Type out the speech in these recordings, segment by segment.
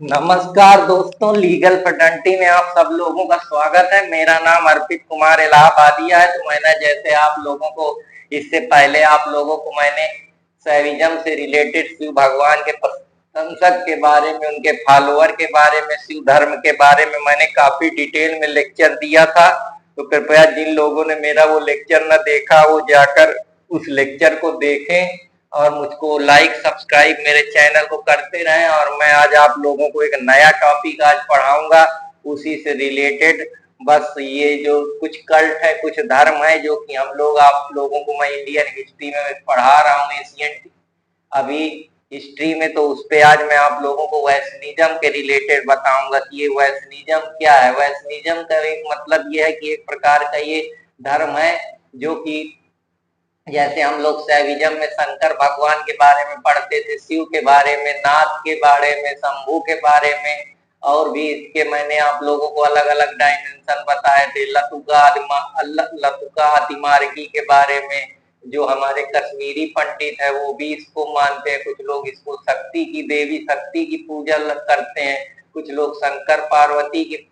नमस्कार दोस्तों, legal fraternity में आप सब लोगों का स्वागत है। मेरा नाम अर्पित कुमार इलाहाबादिया है। तो मैंने जैसे आप लोगों को इससे पहले आप लोगों को मैंने शैविज्म से रिलेटेड शिव भगवान के प्रशंसक के बारे में, उनके फॉलोअर के बारे में, शिव धर्म के बारे में मैंने काफी डिटेल में लेक्चर दिया था। तो कृपया जिन लोगों ने मेरा वो लेक्चर न देखा वो जाकर उस लेक्चर को देखें और मुझको लाइक सब्सक्राइब मेरे चैनल को करते रहें। और मैं आज आप लोगों को एक नया टॉपिक आज पढ़ाऊंगा उसी से रिलेटेड। बस ये जो कुछ कल्ट है, कुछ धर्म है जो कि हम लोग आप लोगों को मैं इंडियन हिस्ट्री में पढ़ा रहा हूँ, एशियन अभी हिस्ट्री में। तो उस पे आज मैं आप लोगों को वैष्णिज्म के रिलेटेड बताऊंगा कि ये वैष्णिज्म क्या है। वैष्णिज्म का एक मतलब ये है कि एक प्रकार का ये धर्म है जो कि जैसे हम लोग शैविज्म में शंकर भगवान के बारे में पढ़ते थे, शिव के बारे में, नाथ के बारे में, शंभू के बारे में, और भी इसके मैंने आप लोगों को अलग अलग डायमेंशन बताए थे। लतुका अतिमार्गी के बारे में, जो हमारे कश्मीरी पंडित है वो भी इसको मानते हैं। कुछ लोग इसको शक्ति की देवी, शक्ति की पूजा करते हैं। कुछ लोग शंकर पार्वती की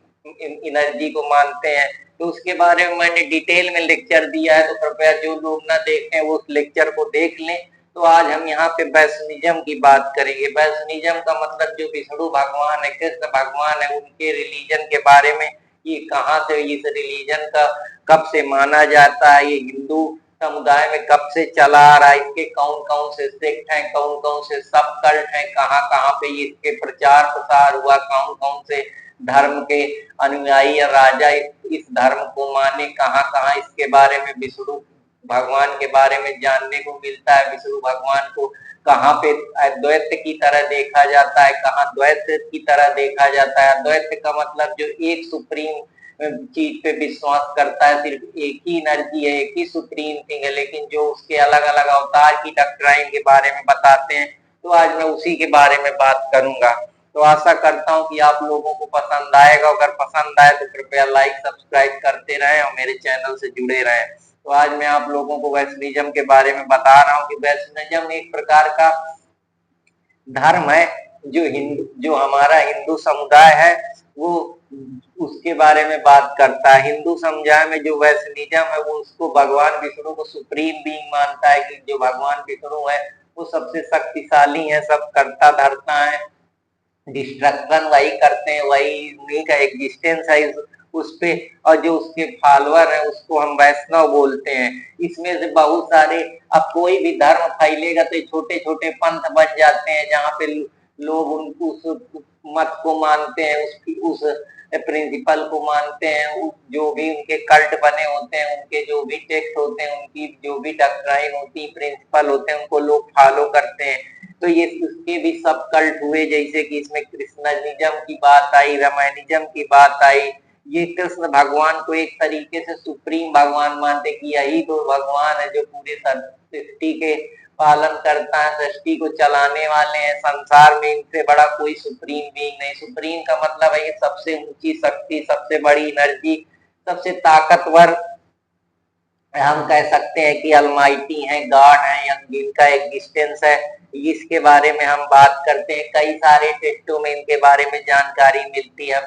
एनर्जी को मानते हैं। तो उसके बारे में मैंने डिटेल में लेक्चर दिया है। तो कृपया जो लोग ना देखें वो उस लेक्चर को देख लें। तो आज हम यहाँ पे वैष्णिज्म की बात करेंगे। वैष्णिज्म का मतलब जो विष्णु भगवान है, कृष्ण भगवान है, उनके रिलीजन के बारे में, ये कहाँ से इस रिलीजन का कब से माना जाता है, ये हिंदू समुदाय में कब से चला आ रहा है, इसके कौन कौन से सेक्ट हैं, कौन कौन से सब कल्ट हैं, कहाँ कहाँ पे इसके प्रचार प्रसार हुआ, कौन कौन से धर्म के अनुयायी या राजा इस धर्म को माने, कहाँ कहाँ इसके बारे में विष्णु भगवान के बारे में जानने को मिलता है। विष्णु भगवान को कहाँ पे अद्वैत की तरह देखा जाता है, कहाँ द्वैत की तरह देखा जाता है। अद्वैत का मतलब जो एक सुप्रीम चीज पे विश्वास करता है, सिर्फ एक ही एनर्जी है, एक ही सुप्रीम थिंग है, लेकिन जो उसके अलग अलग अवतार की डॉक्ट्राइन के बारे में बताते हैं। तो आज मैं उसी के बारे में बात करूंगा। तो आशा करता हूं कि आप लोगों को पसंद आएगा। अगर पसंद आए तो कृपया लाइक सब्सक्राइब करते रहें और मेरे चैनल से जुड़े रहें। तो आज मैं आप लोगों को वैष्णिज्म के बारे में बता रहा हूँ कि वैष्णिज्म एक प्रकार का धर्म है जो हमारा हिंदू समुदाय है वो उसके बारे में बात करता है। हिंदू समुदाय में जो वैष्णिज्म है वो उसको भगवान विष्णु को सुप्रीम बीइंग मानता है, कि जो भगवान विष्णु है वो सबसे शक्तिशाली है, सब करता धरता है, डिस्ट्रक्शन वही करते हैं, वही उन्हीं का एग्जिस्टेंस है उस पे। और जो उसके फॉलोअर है उसको हम वैष्णव बोलते हैं। इसमें से बहुत सारे, अब कोई भी धर्म फैलेगा तो छोटे छोटे पंथ बन जाते हैं जहाँ पे लोग उस मत को मानते हैं, उस प्रिंसिपल को मानते हैं। जो भी उनके कल्ट बने होते हैं, उनके जो भी टेक्स्ट होते हैं, उनकी जो भी डॉक्ट्राइन होती है, प्रिंसिपल होते हैं, उनको लोग फॉलो करते हैं। तो ये उसके भी सब कल्ट हुए, जैसे कि इसमें कृष्णनिज्म की बात आई, रामायणिज्म की बात आई। ये कृष्ण भगवान को एक तरीके से सुप्रीम भगवान मानते कि यही तो भगवान है जो पूरे सृष्टि के पालन करता है, सृष्टि को चलाने वाले हैं। संसार में इनसे बड़ा कोई सुप्रीम बीइंग नहीं। सुप्रीम का मतलब है ये सबसे ऊंची शक्ति, सबसे बड़ी एनर्जी, सबसे ताकतवर हम कह सकते हैं कि अलमाइटी है, गॉड है, या जिनका एग्जिस्टेंस है। इसके बारे में हम बात करते हैं। कई सारे टेक्स्टों में इनके बारे में जानकारी मिलती है।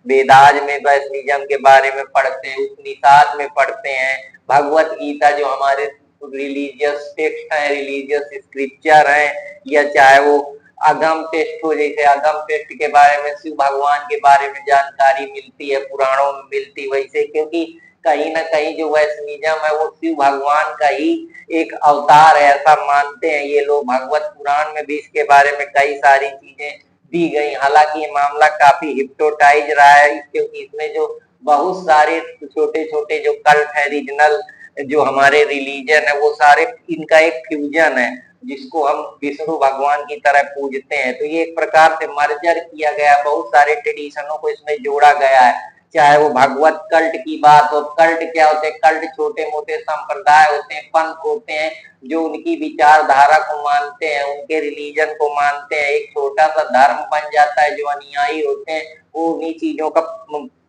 वेदाज में वैष्णिज्म के बारे में पढ़ते हैं, उपनिषद में पढ़ते हैं, भगवत गीता जो हमारे रिलीजियस टेक्स्ट है, रिलीजियस स्क्रिप्चर है, या चाहे वो अगम टेक्स्ट हो, जैसे अगम टेक्स्ट के बारे में शिव भगवान के बारे में जानकारी मिलती है, पुराणों में मिलती वैसे। क्योंकि कहीं ना कहीं जो वैष्णिज्म है वो शिव भगवान का ही एक अवतार है, ऐसा मानते हैं ये लोग। भगवत पुराण में भी इसके बारे में कई सारी चीजें दी गई। हालांकि ये मामला काफी हिप्नोटाइज रहा है, क्योंकि इसमें जो बहुत सारे छोटे छोटे जो कल्ट है, रीजनल जो हमारे रिलीजन है, वो सारे इनका एक फ्यूजन है जिसको हम विष्णु भगवान की तरह पूजते हैं। तो ये एक प्रकार से मर्जर किया गया, बहुत सारे ट्रेडिशनों को इसमें जोड़ा गया है। चाहे वो भगवत कल्ट की बात हो। कल्ट क्या होते हैं? कल्ट छोटे मोटे संप्रदाय होते हैं, पंथ होते हैं, जो उनकी विचारधारा को मानते हैं, उनके रिलीजन को मानते हैं। एक छोटा सा धर्म बन जाता है, जो अनुयायी होते हैं वो उन्हीं चीजों का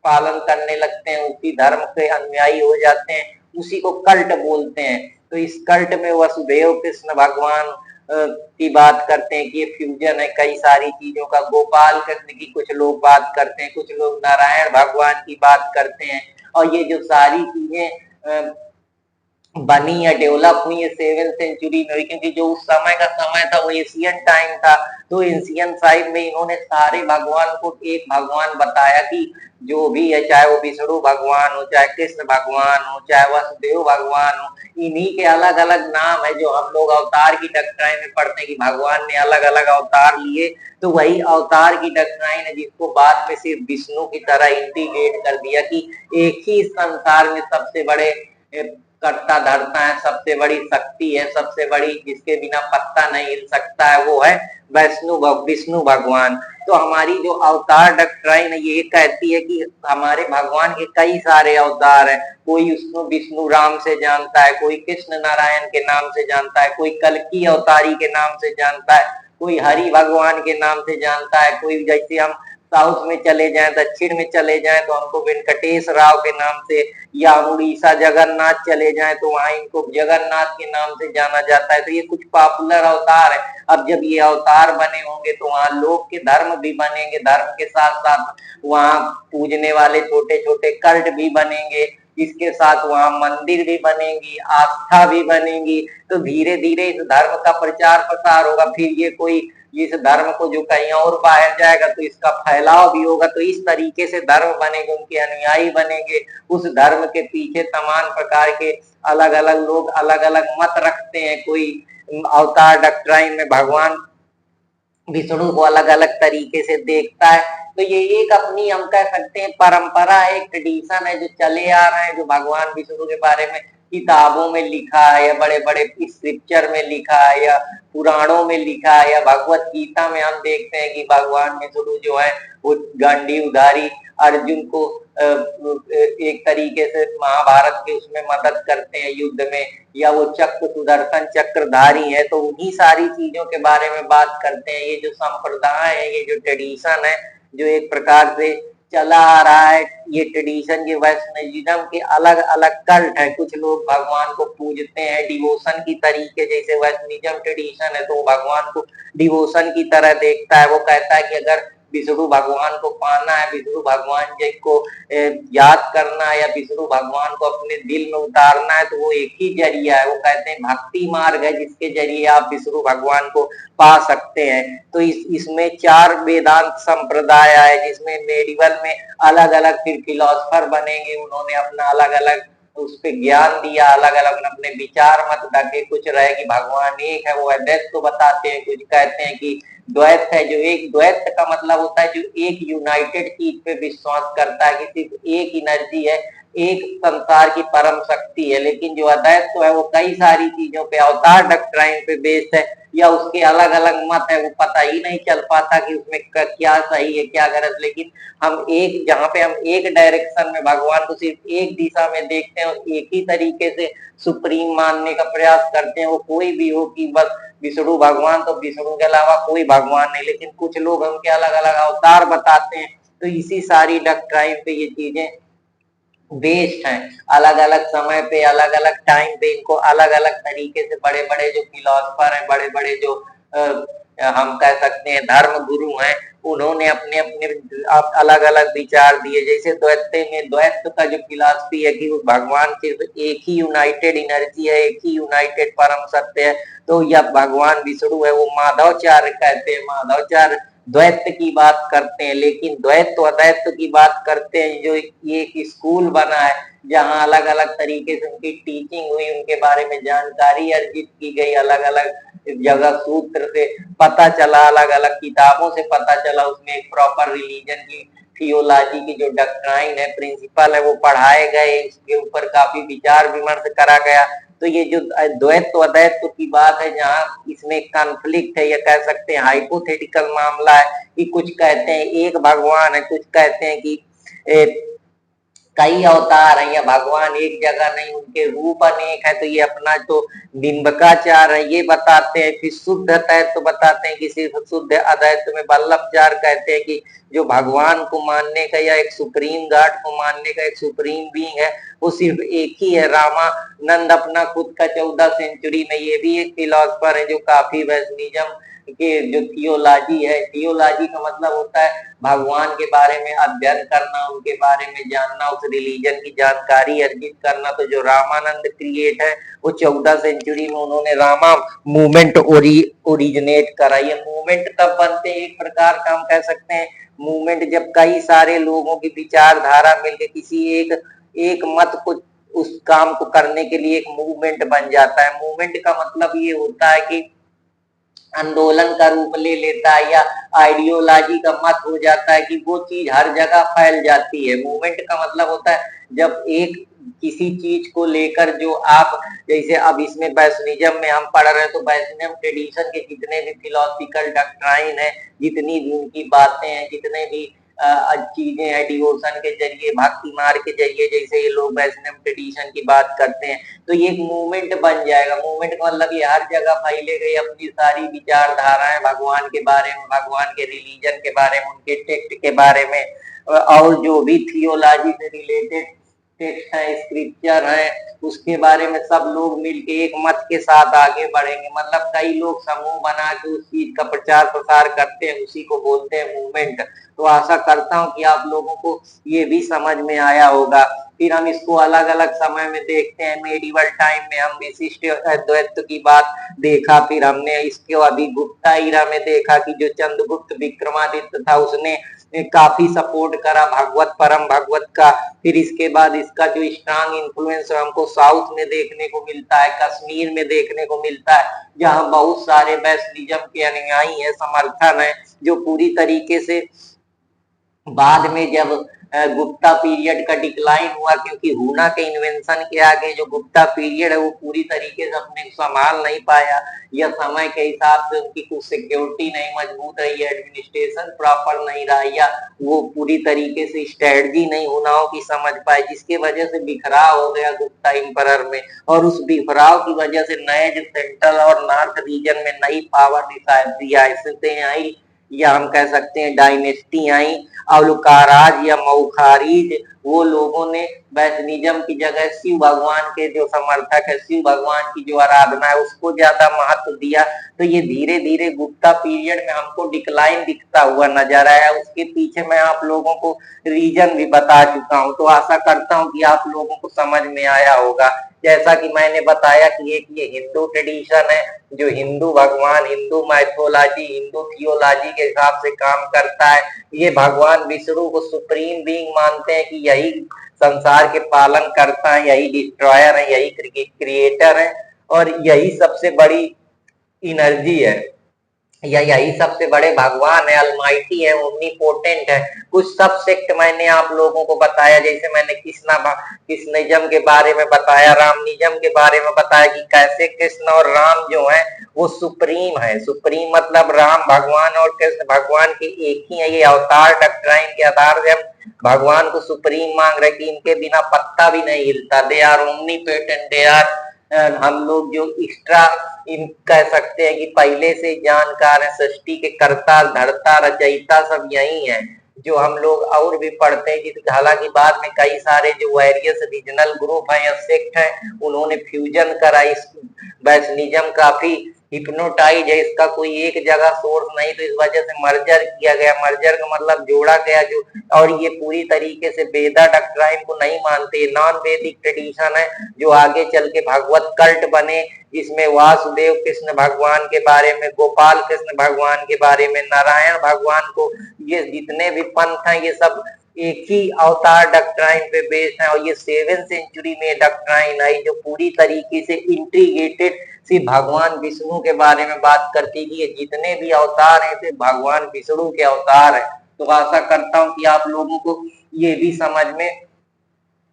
पालन करने लगते हैं, उसी धर्म के अनुयायी हो जाते हैं, उसी को कल्ट बोलते हैं। तो इस कल्ट में वसुदेव कृष्ण भगवान की बात करते हैं कि ये फ्यूजन है कई सारी चीजों का। गोपाल कृष्ण की कुछ लोग बात करते हैं, कुछ लोग नारायण भगवान की बात करते हैं। और ये जो सारी चीजें बनी या डेवलप हुई है 7th सेंचुरी में हुई, क्योंकि जो उस समय का समय था वो एशियन टाइम था। तो एशियन साइड में इन्होंने सारे भगवान को एक भगवान बताया कि जो भी है, चाहे वो विष्णु भगवान हो, चाहे कृष्ण भगवान हो, चाहे वसुदेव भगवान हो, इन्हीं के अलग अलग नाम है जो हम लोग अवतार की डॉक्ट्राइन में पढ़ते हैं कि भगवान ने अलग अलग अवतार लिए। तो वही अवतार की डॉक्ट्राइन है जिसको बाद में सिर्फ विष्णु की तरह इंटीग्रेट कर दिया कि एक ही संसार में सबसे बड़े करता धरता है, सबसे बड़ी शक्ति है, सबसे बड़ी जिसके बिना पत्ता नहीं हिल सकता है, वो है विष्णु भगवान। तो हमारी जो अवतार डॉक्ट्राइन है ये कहती है कि हमारे भगवान के कई सारे अवतार हैं। कोई उसको विष्णु राम से जानता है, कोई कृष्ण नारायण के नाम से जानता है, कोई कल्कि अवतारी के नाम से जानता है, कोई हरि भगवान के नाम से जानता है, कोई जैसे हम साउथ में चले जाएं, दक्षिण में चले जाएं तो हमको वेंकटेश राव के नाम से, या उड़ीसा जगन्नाथ चले जाएं तो वहां इनको जगन्नाथ के नाम से जाना जाता है। तो ये कुछ पॉपुलर अवतार है। अब जब ये अवतार बने होंगे तो वहां लोग के धर्म भी बनेंगे, धर्म के साथ साथ वहां पूजने वाले छोटे छोटे कल्ट भी बनेंगे, इसके साथ वहां मंदिर भी बनेंगी, आस्था भी बनेगी। तो धीरे धीरे इस धर्म का प्रचार प्रसार होगा। फिर ये कोई इस धर्म को जो कहीं और बाहर जाएगा तो इसका फैलाव भी होगा। तो इस तरीके से धर्म बनेंगे, उनके अनुयायी बनेंगे। उस धर्म के पीछे तमाम प्रकार के अलग अलग लोग अलग अलग मत रखते हैं। कोई अवतार डॉक्ट्राइन में भगवान विष्णु को अलग अलग तरीके से देखता है। तो ये एक अपनी हम कह सकते हैं परंपरा है, एक ट्रेडिशन है जो चले आ रहे हैं, जो भगवान विष्णु के बारे में किताबों में लिखा है, या बड़े बड़े स्क्रिप्चर में लिखा है, या पुराणों में लिखा है, या भगवत गीता में हम देखते हैं कि भगवान विष्णु जो है वो गांडीवधारी अर्जुन को एक तरीके से महाभारत के उसमें मदद करते हैं युद्ध में, या वो चक्र सुदर्शन चक्रधारी है। तो उन्हीं सारी चीजों के बारे में बात करते हैं। ये जो संप्रदाय है, ये जो ट्रेडिशन है, जो एक प्रकार से चला आ रहा है, ये ट्रेडिशन ये वैष्णविज्म के अलग अलग कल्ट है। कुछ लोग भगवान को पूजते हैं डिवोशन की तरीके, जैसे वैष्णविज्म ट्रेडिशन है तो वो भगवान को डिवोशन की तरह देखता है। वो कहता है कि अगर विष्णु भगवान को पाना है, विष्णु भगवान जी को याद करना है, या विष्णु भगवान को अपने दिल में उतारना है, तो वो एक ही जरिया है। वो कहते हैं भक्ति मार्ग है जिसके जरिए आप विष्णु भगवान को पा सकते हैं। तो इसमें 4 वेदांत संप्रदाय है, जिसमें मेडिवल में अलग अलग फिर फिलोसफर बनेंगे, उन्होंने अपना अलग अलग उस पे ज्ञान दिया, अलग अलग अपने विचार मत रखे। कुछ रहे कि भगवान एक है, वो अद्वैत को बताते हैं। कुछ कहते हैं कि द्वैत है, जो एक द्वैत का मतलब होता है जो एक यूनाइटेड चीज पे विश्वास करता है कि सिर्फ एक एनर्जी है, एक संसार की परम शक्ति है। लेकिन जो अद्वैत तो है वो कई सारी चीजों पे अवतार डॉक्ट्राइन पे बेस्ड है, या उसके अलग अलग मत है। वो पता ही नहीं चल पाता कि उसमें क्या सही है क्या गलत। लेकिन हम एक जहाँ पे हम एक डायरेक्शन में भगवान को सिर्फ एक दिशा में देखते हैं और एक ही तरीके से सुप्रीम मानने का प्रयास करते हैं, वो कोई भी हो कि बस विष्णु भगवान, तो विष्णु के अलावा कोई भगवान नहीं। लेकिन कुछ लोग उनके अलग अलग अवतार बताते हैं। तो इसी सारी डॉक्ट्राइन पे ये चीजें बेस्ड हैं। अलग अलग समय पे अलग अलग टाइम पे इनको अलग अलग तरीके से बड़े बड़े जो फिलोसफर हैं, बड़े बड़े जो हम कह सकते हैं धर्म गुरु हैं, उन्होंने अपने अपने अलग अलग विचार दिए। जैसे द्वैत का जो फिलॉसफी है कि वो भगवान सिर्फ एक ही यूनाइटेड एनर्जी है, एक ही यूनाइटेड परम सत्य है। तो यह भगवान विष्णु है, वो माधवाचार्य कहते हैं। माधवाचार्य द्वैत की बात करते हैं, लेकिन द्वैत अद्वैत की बात करते हैं। जो ये एक स्कूल बना है जहाँ अलग अलग तरीके से उनकी टीचिंग हुई, उनके बारे में जानकारी अर्जित की गई, अलग अलग जगह सूत्र से पता चला, अलग अलग किताबों से पता चला। उसमें एक प्रॉपर रिलीजन की थियोलॉजी की जो डॉक्ट्राइन है, प्रिंसिपल है, वो पढ़ाए गए। इसके ऊपर काफी विचार विमर्श करा गया। तो ये जो द्वैत अद्वैत की बात है, जहाँ इसमें कॉन्फ्लिक्ट है, या कह सकते हैं हाइपोथेटिकल मामला है कि कुछ कहते हैं एक भगवान है, कुछ कहते हैं कि कई अवतार हैं, या भगवान एक जगह नहीं, उनके रूप अनेक है। तो ये अपना जो बिंबकाचार है ये बताते हैं। फिर शुद्ध अद्वैत तो बताते हैं कि सिर्फ शुद्ध अद्वैत में वल्लभाचार्य कहते हैं कि जो भगवान को मानने का या एक सुप्रीम गॉड को मानने का एक सुप्रीम बीइंग है, वो सिर्फ एक ही है, रामानंद अपना खुद का 14 सेंचुरी में। ये भी एक फिलोसफर है जो काफी वैष्णविज्म के जो थियोलॉजी है, थियोलॉजी का मतलब होता है भगवान के बारे में अध्ययन करना, उनके बारे में जानना, उस रिलीजन की जानकारी अर्जित करना। तो जो रामानंद क्रिएट है वो 14 सेंचुरी में उन्होंने रामा मूवमेंट ओरिजिनेट करा। ये मूवमेंट तब बनते हैं, एक प्रकार का हम कह सकते हैं मूवमेंट, जब कई सारे लोगों की विचारधारा मिलकर किसी एक मत को, उस काम को करने के लिए एक मूवमेंट बन जाता है। मूवमेंट का मतलब ये होता है कि आंदोलन का रूप ले लेता है या आइडियोलॉजी का मत हो जाता है कि वो चीज हर जगह फैल जाती है। मूवमेंट का मतलब होता है जब एक किसी चीज को लेकर जो आप, जैसे अब इसमें वैष्णविज्म में हम पढ़ रहे हैं, तो वैष्णव ट्रेडिशन के जितने भी फिलोसफिकल डॉक्ट्राइन है, जितनी भी उनकी बातें हैं, जितने भी चीजें हैं, डिवोशन के जरिए, भक्ति मार्ग के जरिए, जैसे ये लोग वैष्णव ट्रेडिशन की बात करते हैं, तो ये एक मूवमेंट बन जाएगा। मूवमेंट का मतलब ये हर जगह फैले गए अपनी सारी विचारधाराएं भगवान के बारे में, भगवान के रिलीजन के बारे में, उनके टेक्स्ट के बारे में, और जो भी थियोलॉजी से रिलेटेड टेक्स्ट है, स्क्रिप्चर है, उसके बारे में सब लोग मिलके एक मत के साथ आगे बढ़ेंगे। मतलब कई लोग समूह बना के उस चीज का प्रचार प्रसार करते हैं, उसी को बोलते हैं मूवमेंट। तो आशा करता हूँ कि आप लोगों को ये भी समझ में आया होगा। फिर हम इसको अलग अलग समय में देखते हैं। मेडिवल टाइम में हम विशिष्ट अद्वैत की बात देखा, फिर हमने इसको अभी गुप्ता ईरा में देखा कि जो चंद्रगुप्त विक्रमादित्य था उसने काफी सपोर्ट करा भगवत परम भगवत का। फिर इसके बाद इसका जो स्ट्रांग इन्फ्लुएंस हमको साउथ में देखने को मिलता है, कश्मीर में देखने को मिलता है, जहां बहुत सारे वैष्णविज्म के अनुयायी है, समर्थन है, जो पूरी तरीके से बाद में जब गुप्ता पीरियड का डिक्लाइन हुआ, क्योंकि हुना के इन्वेंशन के आगे जो गुप्ता पीरियड है वो पूरी तरीके से अपने संभाल नहीं पाया, या समय के हिसाब से उनकी कुछ सिक्योरिटी नहीं मजबूत रही, एडमिनिस्ट्रेशन प्रॉपर नहीं रहा, या वो पूरी तरीके से स्ट्रेटजी नहीं हुनाओं की समझ पाए, जिसके वजह से बिखराव हो गया गुप्ता इंपरर में। और उस बिखराव की वजह से नए जो सेंट्रल और नॉर्थ रीजन में नई पावर रियासतें आई, या हम कह सकते हैं डायनेस्टी आई, औलुकाराज या मऊखारीज, वो लोगों ने वैष्णविज्म की जगह शिव भगवान के जो समर्थक है, शिव भगवान की जो आराधना है, उसको ज्यादा महत्व दिया। तो ये धीरे धीरे गुप्ता पीरियड में हमको डिक्लाइन दिखता हुआ नजर आया। उसके पीछे मैं आप लोगों को रीजन भी बता चुका हूँ, तो आशा करता हूँ कि आप लोगों को समझ में आया होगा। जैसा कि मैंने बताया कि एक ये हिंदू ट्रेडिशन है जो हिंदू भगवान, हिंदू माइथोलॉजी, हिंदू थियोलॉजी के हिसाब से काम करता है। ये भगवान विष्णु को सुप्रीम बीइंग मानते हैं कि यही संसार के पालन करता है, यही डिस्ट्रॉयर है, यही क्रिएटर है, और यही सबसे बड़ी एनर्जी है, या यही सबसे बड़े भगवान है, अलमाइटी है, ओमनीपोटेंट है। कुछ सब सेक्ट मैंने आप लोगों को बताया, जैसे मैंने कृष्णिज्म के बारे में बताया, रामनिज्म के बारे में बताया कि कैसे कृष्ण और राम जो है वो सुप्रीम है। सुप्रीम मतलब राम भगवान और कृष्ण भगवान के एक ही है। ये अवतार डॉक्ट्राइन के आधार से हम भगवान को सुप्रीम मांग रहे कि इनके बिना पत्ता भी नहीं हिलता। They are omnipotent, they are, हम लोग जो एक्स्ट्रा इन कह सकते हैं कि पहले से जानकार है, सृष्टि के कर्ता धर्ता रचयिता सब यही है, जो हम लोग और भी पढ़ते हैं। हालांकि बाद में कई सारे जो वेरियस रीजनल ग्रुप है या सेक्ट है, उन्होंने फ्यूजन करा। इस वैष्णविज्म काफी हिप्नोटाइज है, इसका कोई एक जगह सोर्स नहीं, तो इस वजह से मर्जर किया गया। मर्जर का मतलब जोड़ा गया जो, और ये पूरी तरीके से वेदा डॉक्ट्राइन को नहीं मानते, नॉन वैदिक ट्रेडिशन है जो आगे चल के भगवत कल्ट बने, जिसमें वासुदेव कृष्ण भगवान के बारे में, गोपाल कृष्ण भगवान के बारे में, नारायण भगवान को, ये जितने भी पंथ हैं ये सब एक ही अवतार डॉक्ट्राइन पे बेस्ड है। और ये 7th सेंचुरी में डॉक्ट्राइन आई जो पूरी तरीके से इंटीग्रेटेड सिर्फ भगवान विष्णु के बारे में बात करती है। ये जितने भी अवतार हैं सिर्फ भगवान विष्णु के अवतार है। तो आशा करता हूँ कि आप लोगों को ये भी समझ में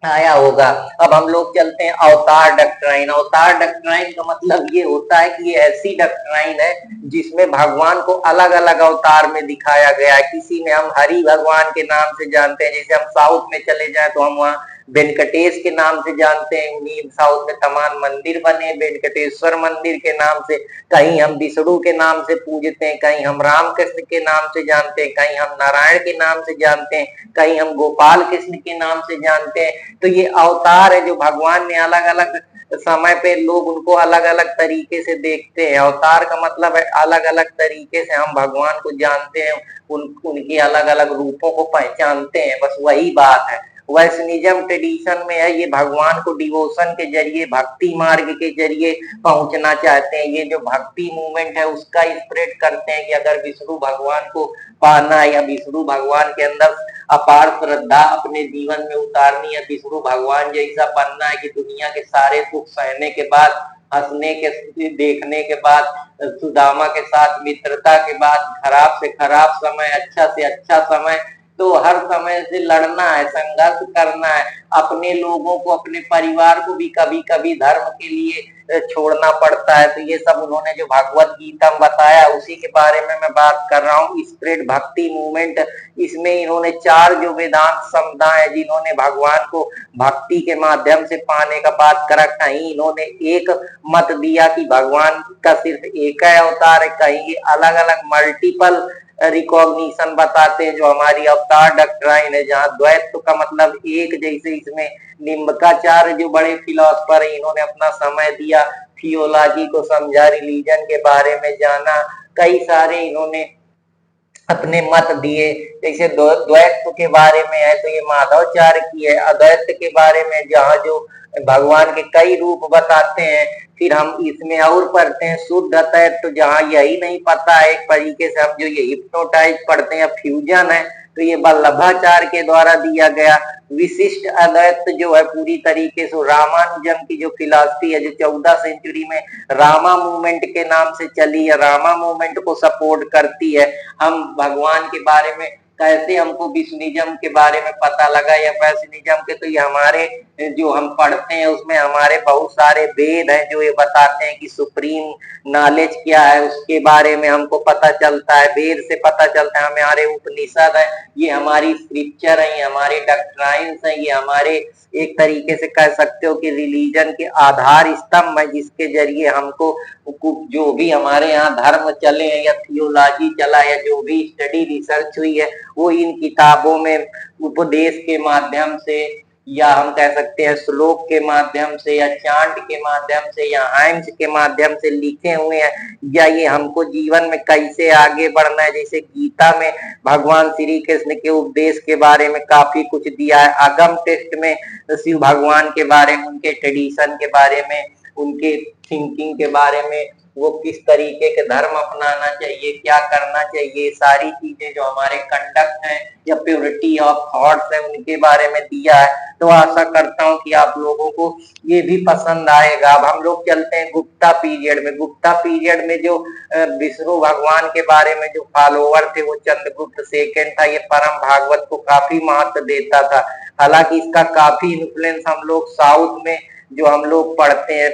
आया होगा। अब हम लोग चलते हैं अवतार डॉक्ट्राइन। अवतार डॉक्ट्राइन का मतलब ये होता है कि ये ऐसी डॉक्ट्राइन है जिसमें भगवान को अलग अलग अवतार में दिखाया गया है। किसी में हम हरि भगवान के नाम से जानते हैं, जैसे हम साउथ में चले जाएं तो हम वहाँ वेंकटेश के नाम से जानते हैं। उन्हीं साउथ में तमाम मंदिर बने वेंकटेश्वर मंदिर के नाम से। कहीं हम विष्णु के नाम से पूजते हैं, कहीं हम राम कृष्ण के नाम से जानते हैं, कहीं हम नारायण के नाम से जानते हैं, कहीं हम गोपाल कृष्ण के नाम से जानते हैं। तो ये अवतार है जो भगवान ने अलग अलग समय पे लोग उनको अलग अलग तरीके से देखते हैं। अवतार का मतलब है अलग अलग तरीके से हम भगवान को जानते हैं, उनके अलग अलग रूपों को पहचानते हैं, बस वही बात है। वैष्णिज्म ट्रेडिशन में है ये भगवान को डिवोशन के जरिए, भक्ति मार्ग के जरिए पहुंचना चाहते हैं। ये जो भक्ति मूवमेंट है उसका स्प्रेड करते हैं कि अगर विष्णु भगवान को पाना है या विष्णु भगवान के अंदर अपार श्रद्धा अपने जीवन में उतारनी है, विष्णु भगवान जैसा बनना है कि दुनिया के सारे सुख सहने के बाद, हंसने के देखने के बाद, सुदामा के साथ मित्रता के बाद, खराब से खराब समय, अच्छा से अच्छा समय, तो हर समय से लड़ना है, संघर्ष करना है। अपने लोगों को, अपने परिवार को भी कभी कभी धर्म के लिए छोड़ना पड़ता है। तो ये सब उन्होंने जो भगवत गीता में बताया उसी के बारे में मैं बात कर रहा हूँ। स्प्रिट भक्ति मूवमेंट, इसमें इन्होंने 4 जो वेदांत समुदाय है जिन्होंने भगवान को भक्ति के माध्यम से पाने का बात करा, कहीं इन्होंने एक मत दिया कि भगवान का सिर्फ एक ही अवतार है, कहीं अलग अलग मल्टीपल रिकॉग्निशन बताते हैं जो हमारी अवतार डॉक्ट्राइन है, जहाँ द्वैत का मतलब एक, जैसे इसमें निम्बकाचार्य जो बड़े फिलोसफर है इन्होंने अपना समय दिया, थियोलॉजी को समझा, रिलीजन के बारे में जाना, कई सारे इन्होंने अपने मत दिए। जैसे द्वैत के बारे में है तो ये माधवाचार्य की है। अद्वैत के बारे में जहाँ जो भगवान के कई रूप बताते हैं। फिर हम इसमें और पढ़ते हैं शुद्ध अद्वैत, तो जहाँ यही नहीं पता है एक तरीके से हम जो ये हिप्नोटाइज पढ़ते हैं फ्यूजन है, तो ये वल्लभाचार्य के द्वारा दिया गया। विशिष्ट अद्वैत जो है पूरी तरीके से रामानुजम की जो फिलॉसफी है जो 14 सेंचुरी में रामा मूवमेंट के नाम से चली है, रामा मूवमेंट को सपोर्ट करती है। हम भगवान के बारे में कैसे हमको विष्णुइज्म के बारे में पता लगा या वैष्णिज्म के, तो ये हमारे जो हम पढ़ते हैं उसमें हमारे बहुत सारे वेद हैं जो ये बताते हैं कि सुप्रीम नॉलेज क्या है, उसके बारे में हमको पता चलता है। वेद से पता चलता है, हमारे उपनिषद है, ये हमारी स्क्रिप्चर है, ये हमारे डॉक्ट्राइन्स है, ये हमारे एक तरीके से कह सकते हो कि रिलीजन के आधार स्तंभ है, जिसके जरिए हमको जो भी हमारे यहाँ धर्म चले हैं या थियोलॉजी चला है, जो भी स्टडी रिसर्च हुई है, वो इन किताबों में उपदेश के माध्यम से या हम कह सकते हैं श्लोक के माध्यम से या चांट के माध्यम से या हाइम्स के माध्यम से लिखे हुए हैं, या ये हमको जीवन में कैसे आगे बढ़ना है। जैसे गीता में भगवान श्री कृष्ण के उपदेश के बारे में काफी कुछ दिया है। आगम टेस्ट में शिव भगवान के बारे में, उनके ट्रेडिशन के बारे में, उनके थिंकिंग के बारे में, वो किस तरीके के धर्म अपनाना चाहिए, क्या करना चाहिए, सारी चीजें जो हमारे कंडक्ट है या प्योरिटी ऑफ थॉट्स है उनके बारे में दिया है। तो आशा करता हूँ कि आप लोगों को ये भी पसंद आएगा। अब हम लोग चलते हैं गुप्ता पीरियड में। गुप्ता पीरियड में जो विष्णु भगवान के बारे में जो फॉलोवर थे वो चंद्रगुप्त सेकंड था। ये परम भागवत को काफी महत्व देता था। हालांकि इसका काफी इन्फ्लुएंस हम लोग साउथ में जो हम लोग पढ़ते हैं,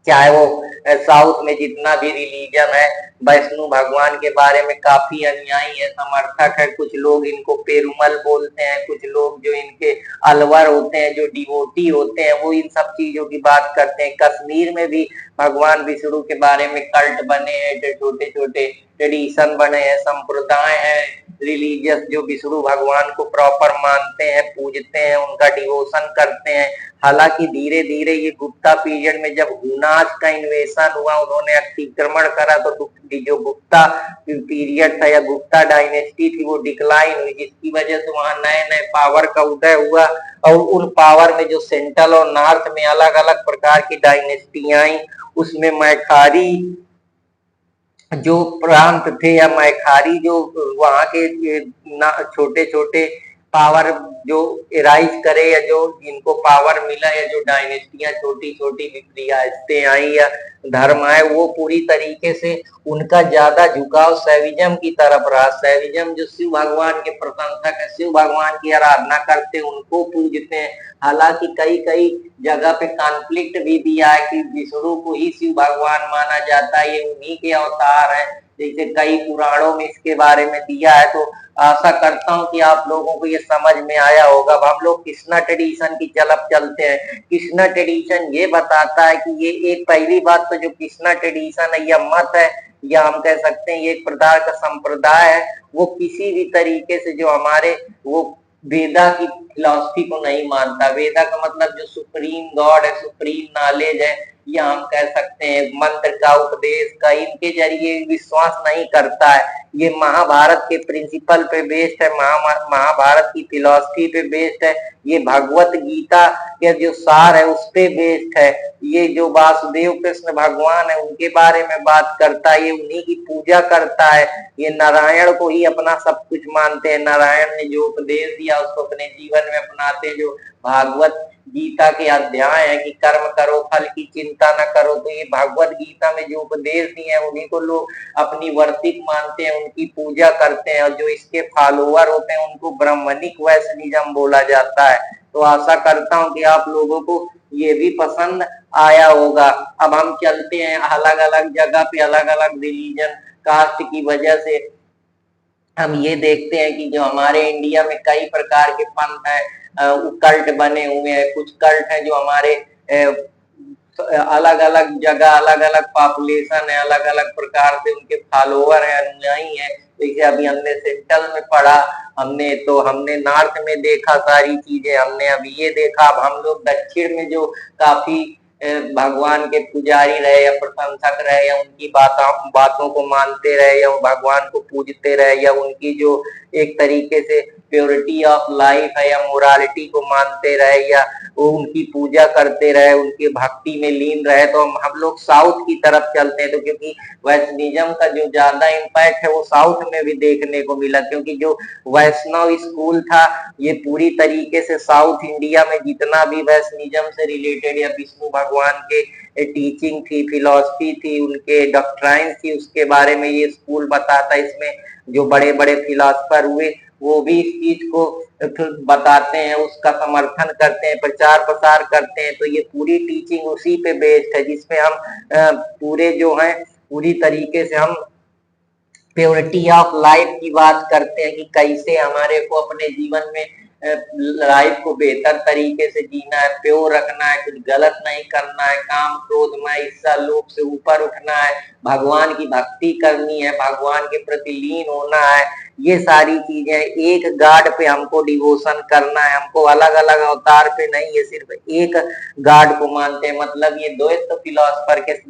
चाहे वो साउथ में जितना भी रिलीजन है, वैष्णु भगवान के बारे में काफी अनुयायी है, समर्थक है। कुछ लोग इनको पेरुमल बोलते हैं, कुछ लोग जो इनके अलवर होते हैं, जो डिवोटी होते हैं, वो इन सब चीजों की बात करते हैं। कश्मीर में भी भगवान विष्णु के बारे में कल्ट बने हैं, जो छोटे छोटे ट्रेडिशन बने हैं, संप्रदाय है रिलीजियस जो विष्णु भगवान को प्रॉपर मानते हैं, पूजते हैं, उनका डिवोशन करते हैं। हालांकि धीरे धीरे ये गुप्ता पीरियड में जब हुनास का इन्वेशन हुआ, उन्होंने अतिक्रमण करा, तो जो गुप्ता पीरियड था या गुप्ता डायनेस्टी थी वो डिक्लाइन हुई, जिसकी वजह से वहां नए नए पावर का उदय हुआ। और उन पावर में जो सेंट्रल और नॉर्थ में अलग अलग प्रकार की डायनेस्टियां आई, उसमें मैखारी जो प्रांत थे या मैखारी जो वहां के छोटे छोटे पावर जो राइज करे या जो जिनको पावर मिला या जो डायनेस्टियां छोटी छोटी रियासतें आई या धर्म आए, वो पूरी तरीके से उनका ज्यादा झुकाव सैविज्म की तरफ रहा। सैविज्म जो शिव भगवान के प्रशंसक है, शिव भगवान की आराधना करते, उनको पूजते हैं। हालांकि कई कई जगह पे कॉन्फ्लिक्ट भी दिया है कि विष्णु को ही शिव भगवान माना जाता है, ये उन्हीं के अवतार है, जैसे कई पुराणों में इसके बारे में दिया है। तो आशा करता हूँ कि आप लोगों को ये समझ में आया होगा। अब हम लोग कृष्णा ट्रेडिशन की तरफ चलते हैं। कृष्णा ट्रेडिशन ये बताता है कि ये एक पहली बात तो जो कृष्णा ट्रेडिशन है यह मत है, या हम कह सकते हैं ये एक प्रकार का संप्रदाय है, वो किसी भी तरीके से जो हमारे वो वेदा की फिलॉसफी को नहीं मानता। वेदा का मतलब जो सुप्रीम गॉड है, सुप्रीम नॉलेज है, या हम कह सकते हैं मंत्र का, उपदेश का, इनके जरिए विश्वास नहीं करता है। ये महाभारत के प्रिंसिपल पे बेस्ड है, महाभारत की फिलॉसफी पे बेस्ड है, ये भगवत गीता के जो सार है उस पे बेस्ड है। ये जो वासुदेव कृष्ण भगवान है उनके बारे में बात करता है, ये उन्हीं की पूजा करता है, ये नारायण को ही अपना सब कुछ मानते हैं। नारायण ने जो उपदेश दिया उसको अपने जीवन में अपनाते हैं। जो भागवत गीता के अध्याय है कि कर्म करो फल की चिंता न करो, तो ये भागवत गीता में जो उपदेश दिए हैं उन्हीं को लोग अपनी वर्तिक मानते हैं, उनकी पूजा करते हैं, और जो इसके फॉलोअर होते हैं उनको ब्राह्मणिक वैष्णिज्म बोला जाता है। तो आशा करता हूँ कि आप लोगों को ये भी पसंद आया होगा। अब हम चलते हैं अलग अलग जगह पे, अलग अलग रिलीजन कास्ट की वजह से हम ये देखते हैं कि जो हमारे इंडिया में कई प्रकार के पंथ है, कल्ट बने हुए हैं। कुछ कल्ट है जो हमारे अलग अलग जगह, अलग अलग पॉपुलेशन है, अलग अलग प्रकार से उनके फॉलोअर है, अनुयायी है। जैसे अभी हमने सेंट्रल में पढ़ा, हमने नॉर्थ में देखा सारी चीजें, हमने अभी ये देखा। अब हम लोग दक्षिण में जो काफी भगवान के पुजारी रहे या प्रशंसक रहे, या उनकी बातों को मानते रहे, या भगवान को पूजते रहे, या उनकी जो एक तरीके से प्योरिटी ऑफ लाइफ है या मोरालिटी को मानते रहे, या वो उनकी पूजा करते रहे, उनके भक्ति में लीन रहे, तो हम लोग साउथ की तरफ चलते हैं। तो क्योंकि वैष्णविज्म का जो ज्यादा इम्पैक्ट है वो साउथ में भी देखने को मिला, क्योंकि जो वैष्णव स्कूल था ये पूरी तरीके से साउथ इंडिया में जितना भी वैष्णविज्म से रिलेटेड या विष्णु भगवान के टीचिंग थी, फिलॉसफी थी, उनके डॉक्ट्राइन्स थी, उसके बारे में ये स्कूल बताता। इसमें जो बड़े बड़े फिलॉसफर हुए वो भी इस चीज को बताते हैं, उसका समर्थन करते हैं, प्रचार प्रसार करते हैं। तो ये पूरी टीचिंग उसी पे बेस्ड है, जिसपे हम पूरे जो है पूरी तरीके से हम प्योरिटी ऑफ लाइफ की बात करते हैं कि कैसे हमारे को अपने जीवन में लाइफ को बेहतर तरीके से जीना है, प्योर रखना है, कुछ गलत नहीं करना है, काम क्रोध में ईर्ष्या लोभ से ऊपर उठना है, भगवान की भक्ति करनी है, भगवान के प्रति लीन होना है। ये सारी चीजें एक गॉड पे हमको डिवोशन करना है, हमको अलग अलग अवतार पे नहीं, ये सिर्फ एक गॉड को मानते हैं। मतलब ये द्वैत फिलॉसफर के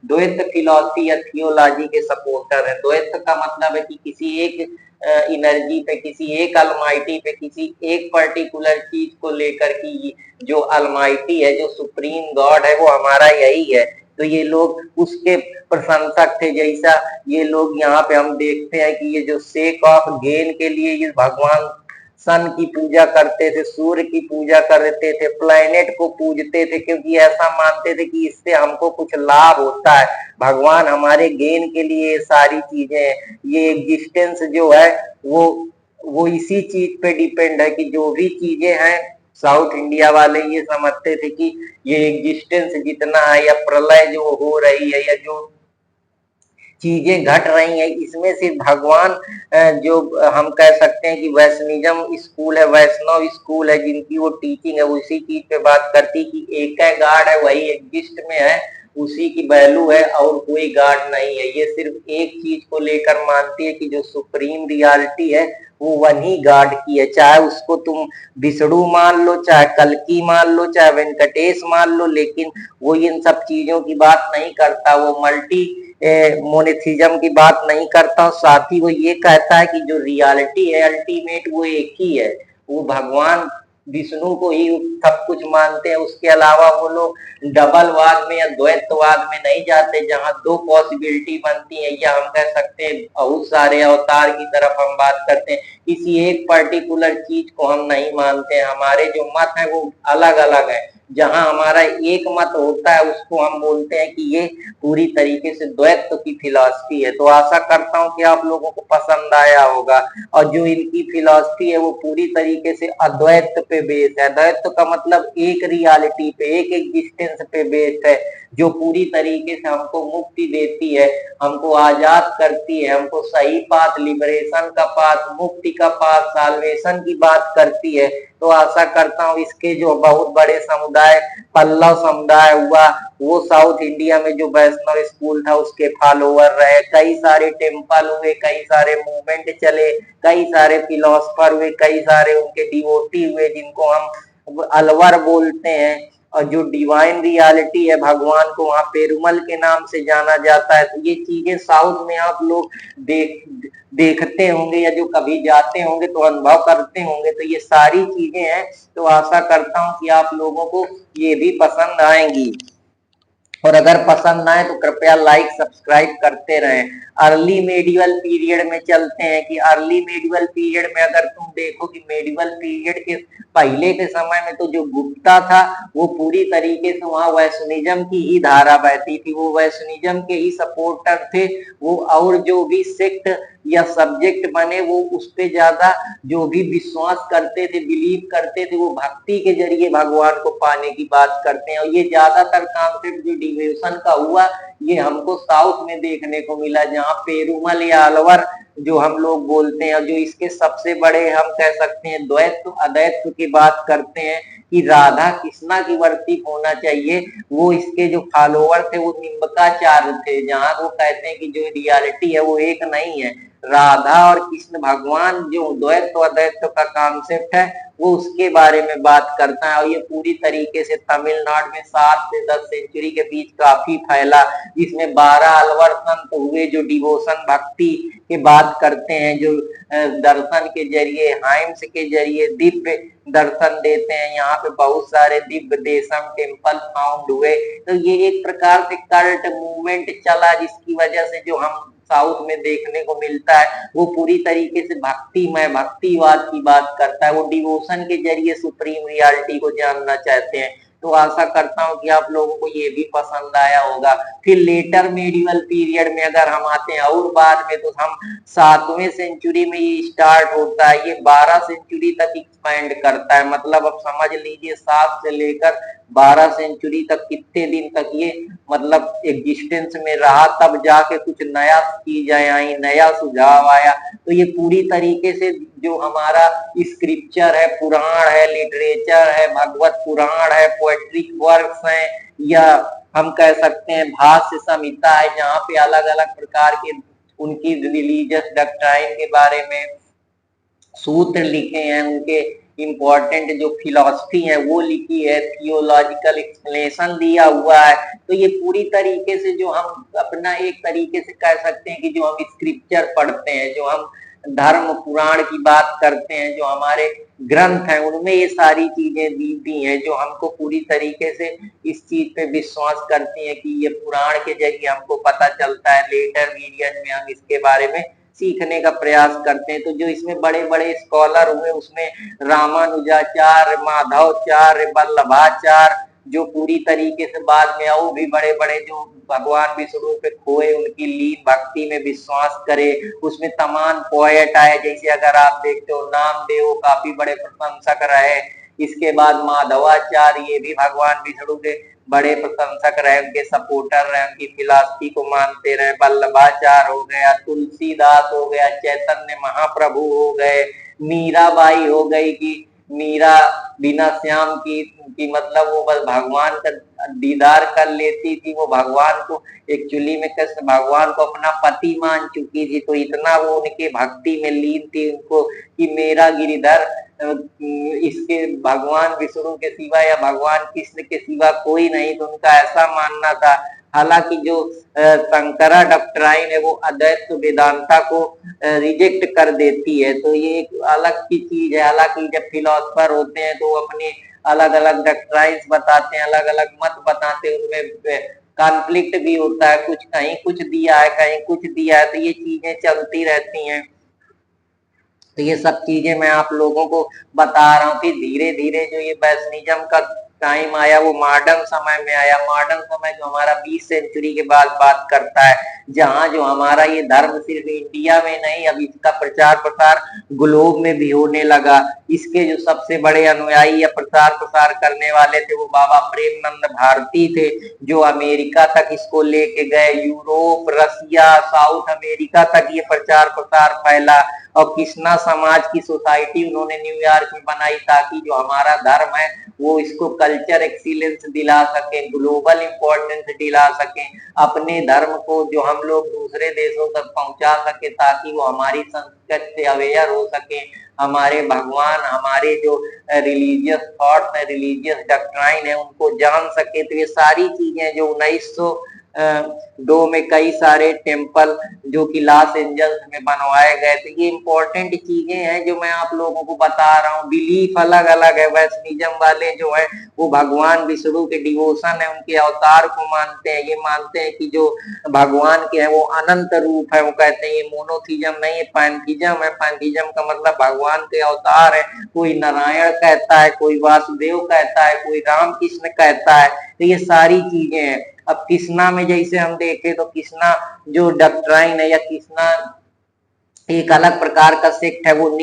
द्वैत फिलॉसफी या थियोलॉजी के सपोर्टर है। द्वैत का मतलब है कि किसी एक एनर्जी पे, किसी एक अलमाइटी पे, किसी एक पर्टिकुलर चीज को लेकर की जो अलमाइटी है, जो सुप्रीम गॉड है, वो हमारा यही है। तो ये लोग उसके प्रशंसक थे। जैसा ये लोग यहाँ पे हम देखते हैं कि ये जो सेक ऑफ गेन के लिए ये भगवान सन की पूजा करते थे, सूर्य की पूजा करते थे, प्लेनेट को पूजते थे, क्योंकि ऐसा मानते थे कि इससे हमको कुछ लाभ होता है। भगवान हमारे गेन के लिए सारी चीजें, ये एग्जिस्टेंस जो है वो इसी चीज पे डिपेंड है कि जो भी चीजें हैं, साउथ इंडिया वाले ये समझते थे कि ये एग्जिस्टेंस जितना है या प्रलय जो हो रही है या जो चीजें घट रही हैं, इसमें सिर्फ भगवान जो हम कह सकते हैं कि वैष्णविज्म स्कूल है, वैष्णव स्कूल है, जिनकी वो टीचिंग है, उसी चीज पे बात करती कि एक है गॉड है, वही एग्जिस्ट में है, उसी की वैल्यू है और कोई गॉड नहीं है। ये सिर्फ एक चीज को लेकर मानती है कि जो सुप्रीम रियलिटी है वो वही गॉड की है। चाहे उसको तुम विष्णु मान लो, चाहे कल्कि मान लो, चाहे वेंकटेश मान लो, लेकिन वो इन सब चीजों की बात नहीं करता। वो मल्टी मोनेथिज्म की बात नहीं करता, साथ ही वो ये कहता है कि जो रियलिटी है अल्टीमेट वो एक ही है। वो भगवान विष्णु को ही सब कुछ मानते हैं, उसके अलावा वो लोग डबलवाद में या द्वैतवाद में नहीं जाते, जहां दो पॉसिबिलिटी बनती है, या हम कह सकते हैं बहुत सारे अवतार की तरफ हम बात करते हैं। किसी एक पर्टिकुलर चीज को हम नहीं मानते हैं, हमारे जो मत है वो अलग अलग है। जहां हमारा एक मत होता है उसको हम बोलते हैं कि ये पूरी तरीके से द्वैत्व की फिलॉसफी है। तो आशा करता हूं कि आप लोगों को पसंद आया होगा। और जो इनकी फिलॉसफी है वो पूरी तरीके से अद्वैत पे बेस्ड है। अद्वैत का मतलब एक रियलिटी पे, एक एग्जिस्टेंस पे बेस्ड है, जो पूरी तरीके से हमको मुक्ति देती है, हमको आजाद करती है, हमको सही पाथ, लिबरेशन का पाथ, मुक्ति का पाथ, साल्वेशन की बात करती है। तो आशा करता हूँ इसके जो बहुत बड़े समुदाय, पल्लव समुदाय हुआ, वो साउथ इंडिया में जो वैष्णव स्कूल था उसके फॉलोवर रहे, कई सारे टेम्पल हुए, कई सारे मूवमेंट चले, कई सारे फिलोसफर हुए, कई सारे उनके डिवोटी हुए जिनको हम अलवर बोलते हैं। और जो डिवाइन रियलिटी है, भगवान को वहां पेरुमल के नाम से जाना जाता है। तो ये चीजें साउथ में आप लोग देखते होंगे या जो कभी जाते होंगे तो अनुभव करते होंगे। तो ये सारी चीजें हैं। तो आशा करता हूँ कि आप लोगों को ये भी पसंद आएंगी, और अगर पसंद आए तो कृपया लाइक सब्सक्राइब करते रहें। अर्ली मेडिवल पीरियड में चलते हैं कि अर्ली मेडिवल पीरियड में अगर तुम देखो कि मेडिवल पीरियड के पहले के समय में तो जो गुप्ता था वो पूरी तरीके से वहां वैष्णविज्म की ही धारा बहती थी, वो वैष्णविज्म के ही सपोर्टर थे वो। और जो भी सेक्ट या सब्जेक्ट बने वो उस पे ज्यादा जो भी विश्वास करते थे, बिलीव करते थे, वो भक्ति के जरिए भगवान को पाने की बात करते हैं। और ये ज्यादातर कॉन्सेप्ट जो डिविएशन का हुआ ये हमको साउथ में देखने को मिला, जहाँ पेरुमल या अलवर जो हम लोग बोलते हैं, जो इसके सबसे बड़े हम कह सकते हैं द्वैत्व अद्वैत्व की बात करते हैं कि राधा कृष्णा की वर्ती होना चाहिए। वो इसके जो फॉलोवर थे वो निम्बकाचार्य थे, जहां वो कहते हैं कि जो रियलिटी है वो एक नहीं है, राधा और कृष्ण भगवान जो द्वैत्व अद्वैत्व का कॉन्सेप्ट है वो उसके बारे में बात करता है। और ये पूरी तरीके से तमिलनाडु में 7 से 10 सेंचुरी के बीच काफी फैला, जिसमें 12 अलवर संत हुए जो डिवोशन भक्ति की बात करते हैं, जो दर्शन के जरिए, हाइम्स के जरिए दिव्य दर्शन देते हैं। यहाँ पे बहुत सारे दिव्य देशम टेम्पल फाउंड हुए। तो ये एक प्रकार से कल्ट मूवमेंट चला, जिसकी वजह से जो हम साउथ में देखने को मिलता है वो पूरी तरीके से भक्तिमय, भक्तिवाद की बात करता है। वो डिवोशन के जरिए सुप्रीम रियलिटी को जानना चाहते हैं। तो आशा करता हूँ कि आप लोगों को ये भी पसंद आया होगा। फिर लेटर मेडिवल पीरियड में अगर हम आते हैं और बाद में, तो हम 7वीं सेंचुरी में ये स्टार्ट होता है, ये 12 सेंचुरी तक एक्सपेंड करता है। मतलब अब समझ लीजिए 7 से लेकर 12 सेंचुरी तक कितने दिन तक ये मतलब एग्जिस्टेंस में रहा, तब जाके कुछ नया चीजें आई, नया सुझाव आया। तो ये पूरी तरीके से जो हमारा स्क्रिप्चर है, पुराण है, लिटरेचर है, भगवत पुराण है, पोएट्रिक वर्क्स हैं, या हम कह सकते हैं भाष्य संहिता है, जहाँ पे अलग अलग प्रकार के उनकी रिलीजियस डॉक्ट्राइन के बारे में सूत्र लिखे हैं, उनके इम्पोर्टेंट जो फिलॉसफी है वो लिखी है, थियोलॉजिकल एक्सप्लेनेशन दिया हुआ है। तो ये पूरी तरीके से जो हम अपना एक तरीके से कह सकते हैं कि जो हम स्क्रिप्चर पढ़ते हैं, जो हम धर्म पुराण की बात करते हैं, जो हमारे ग्रंथ हैं उनमें ये सारी चीजें दी हैं, जो हमको पूरी तरीके से इस चीज पे विश्वास करती हैं कि ये पुराण के जरिए हमको पता चलता है। लेटर पीरियड में हम इसके बारे में सीखने का प्रयास करते हैं। तो जो इसमें बड़े बड़े स्कॉलर हुए उसमें रामानुजाचार्य, माधवाचार्य, वल्लभाचार्य, जो पूरी तरीके से बाद में और भी बड़े बड़े जो भगवान विष्णु पे खोए, उनकी लीन भक्ति में विश्वास करे, उसमें तमाम पोएट आए, जैसे अगर आप देखते हो नामदेव काफी बड़े प्रशंसक रहे। इसके बाद माधवाचार्य, ये भी भगवान विष्णु के बड़े प्रशंसक रहे, उनके सपोर्टर रहे, उनकी फिलॉसफी को मानते रहे। वल्लभाचार्य हो गया, तुलसीदास हो गया, चैतन्य महाप्रभु हो गए, मीराबाई हो गई कि मीरा बिना श्याम की मतलब वो बस भगवान का दीदार कर लेती थी, वो भगवान को एक्चुअली में कृष्ण भगवान को अपना पति मान चुकी थी। तो इतना वो उनके भक्ति में लीन थी उनको कि मेरा गिरिधर इसके भगवान विष्णु के सिवा या भगवान कृष्ण के सिवा कोई नहीं। तो उनका ऐसा मानना था। हालांकि जो शंकरा डॉक्ट्राइन है वो अद्वैत वेदांता को रिजेक्ट कर देती है। तो ये एक अलग की चीज है। हालांकि जब फिलोसफर होते हैं तो वो अपने अलग अलग डॉक्ट्राइन्स बताते हैं, अलग अलग मत बताते हैं, उनमें कॉन्फ्लिक्ट भी होता है, कुछ कहीं कुछ दिया है, कहीं कुछ दिया है। तो ये चीजें चलती रहती हैं। तो ये सब चीजें मैं आप लोगों को बता रहा हूँ कि धीरे धीरे जो ये वैष्णविज्म का टाइम आया वो मॉडर्न समय में आया। मॉडर्न समय जो हमारा 20 सेंचुरी के बाद बात करता है, जहां जो हमारा ये धर्म सिर्फ इंडिया में नहीं, अब इसका प्रचार प्रसार ग्लोब में भी होने लगा। इसके जो सबसे बड़े अनुयायी या प्रचार प्रसार करने वाले थे वो बाबा प्रेमनंद भारती थे, जो अमेरिका तक इसको लेके गए, यूरोप, रसिया, साउथ अमेरिका तक ये प्रचार प्रसार फैला। और कृष्णा समाज की सोसाइटी उन्होंने न्यूयॉर्क में बनाई, ताकि जो हमारा धर्म है वो इसको कल्चर एक्सीलेंस दिला सके, ग्लोबल इंपॉर्टेंस दिला सके, अपने धर्म को जो हम लोग दूसरे देशों तक पहुंचा सके, ताकि वो हमारी संस्कृति से अवेयर हो सके, हमारे भगवान, हमारे जो रिलीजियस थॉट्स है, रिलीजियस डॉक्ट्राइन है, उनको जान सके। तो ये सारी चीजें जो 1902 में कई सारे टेम्पल जो कि लॉस एंजल्स में बनवाए गए थे, ये इंपॉर्टेंट चीजें हैं जो मैं आप लोगों को बता रहा हूँ। बिलीफ अलग अलग है। वैष्णविज्म वाले जो है वो भगवान विष्णु के डिवोशन है, उनके अवतार को मानते हैं। ये मानते हैं कि जो भगवान के हैं वो अनंत रूप है। वो कहते हैं ये मोनोथिज्म नहीं है, पैंथिज्म है। पैंथिज्म का मतलब भगवान के अवतार है। कोई नारायण कहता है, कोई वासुदेव कहता है, कोई राम कृष्ण कहता है। तो ये सारी चीजें हैं। अब कृष्णा में जैसे हम देखें तो कृष्णा जो डॉक्ट्राइन है या कृष्णा एक अलग प्रकार का सेक्ट है, वो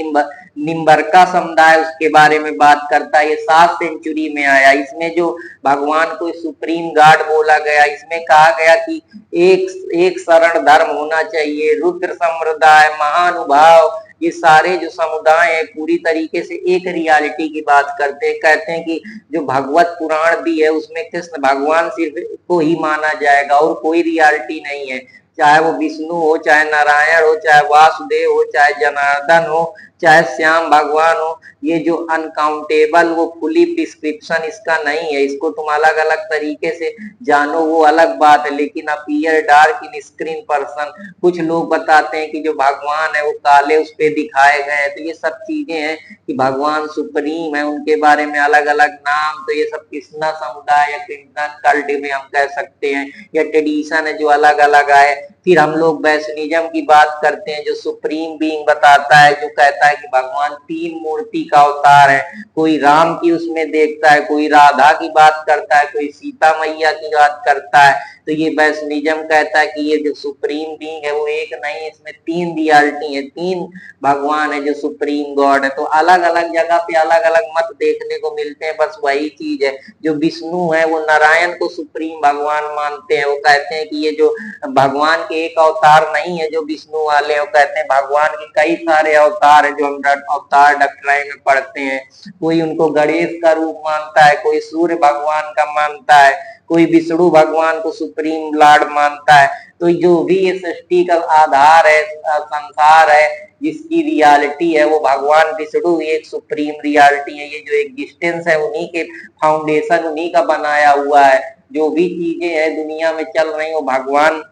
निम्बरका समुदाय उसके बारे में बात करता है। ये 7 सेंचुरी में आया। इसमें जो भगवान को सुप्रीम गॉड बोला गया, इसमें कहा गया कि एक शरण धर्म होना चाहिए। रुद्र समुदाय, महानुभाव, ये सारे जो समुदाय है पूरी तरीके से एक रियलिटी की बात करते हैं। कहते हैं कि जो भगवत पुराण भी है उसमें कृष्ण भगवान सिर्फ को ही माना जाएगा और कोई रियलिटी नहीं है। चाहे वो विष्णु हो, चाहे नारायण हो, चाहे वासुदेव हो, चाहे जनार्दन हो, चाहे श्याम भगवान हो, ये जो अनकाउंटेबल वो फुली डिस्क्रिप्शन इसका नहीं है। इसको तुम अलग अलग तरीके से जानो वो अलग बात है, लेकिन appear dark in screen person, कुछ लोग बताते हैं कि जो भगवान है वो काले उस पे दिखाए गए हैं। तो ये सब चीजें हैं कि भगवान सुप्रीम है, उनके बारे में अलग अलग नाम। तो ये सब कृष्णा समुदाय या कृष्णा कल्ट में हम कह सकते हैं, या ट्रेडिशन है जो अलग अलग आए। फिर हम लोग वैष्णविज्म की बात करते हैं, जो सुप्रीम बीइंग बताता है, जो कहता है कि भगवान 3 मूर्ति का अवतार है। कोई राम की उसमें देखता है, कोई राधा की बात करता है, कोई सीता मैया की बात करता है। तो ये वैष्णविज्म कहता है कि ये जो सुप्रीम बीइंग है वो एक नहीं, इसमें 3 रियलिटी है, 3 भगवान है जो सुप्रीम गॉड है। तो अलग अलग जगह पे अलग अलग मत देखने को मिलते हैं। बस वही चीज है, जो विष्णु है वो नारायण को सुप्रीम भगवान मानते हैं। वो कहते हैं कि ये जो भगवान के एक अवतार नहीं है जो विष्णु वाले हैं, वो कहते हैं भगवान के कई सारे अवतार है जो हम अवतार डॉक्ट्राइन में पढ़ते हैं। कोई उनको गणेश का रूप मानता है, कोई सूर्य भगवान का मानता है, कोई विष्णु भगवान को सुप्रीम लॉर्ड मानता है। तो जो भी ये सृष्टि का आधार है, संसार है, जिसकी रियलिटी है वो भगवान विष्णु एक सुप्रीम रियलिटी है। ये जो एग्जिस्टेंस है उन्हीं के फाउंडेशन, उन्हीं का बनाया हुआ है। जो भी चीजें हैं दुनिया में चल रही वो भगवान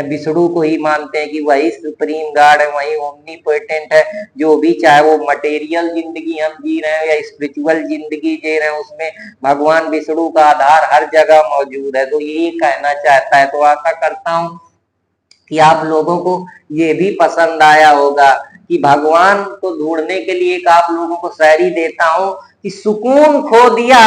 विष्णु को ही मानते हैं कि वही सुप्रीम गॉड है, वही ओमनीपोटेंट है। जो भी, चाहे वो मटेरियल जिंदगी हम जी रहे हैं या स्पिरिचुअल जिंदगी जी रहे हैं, उसमें भगवान विष्णु का आधार हर जगह मौजूद है। तो ये कहना चाहता है। तो आशा करता हूँ कि आप लोगों को ये भी पसंद आया होगा कि भगवान को ढूंढने के लिए एक आप लोगों को शायरी देता हूँ कि सुकून खो दिया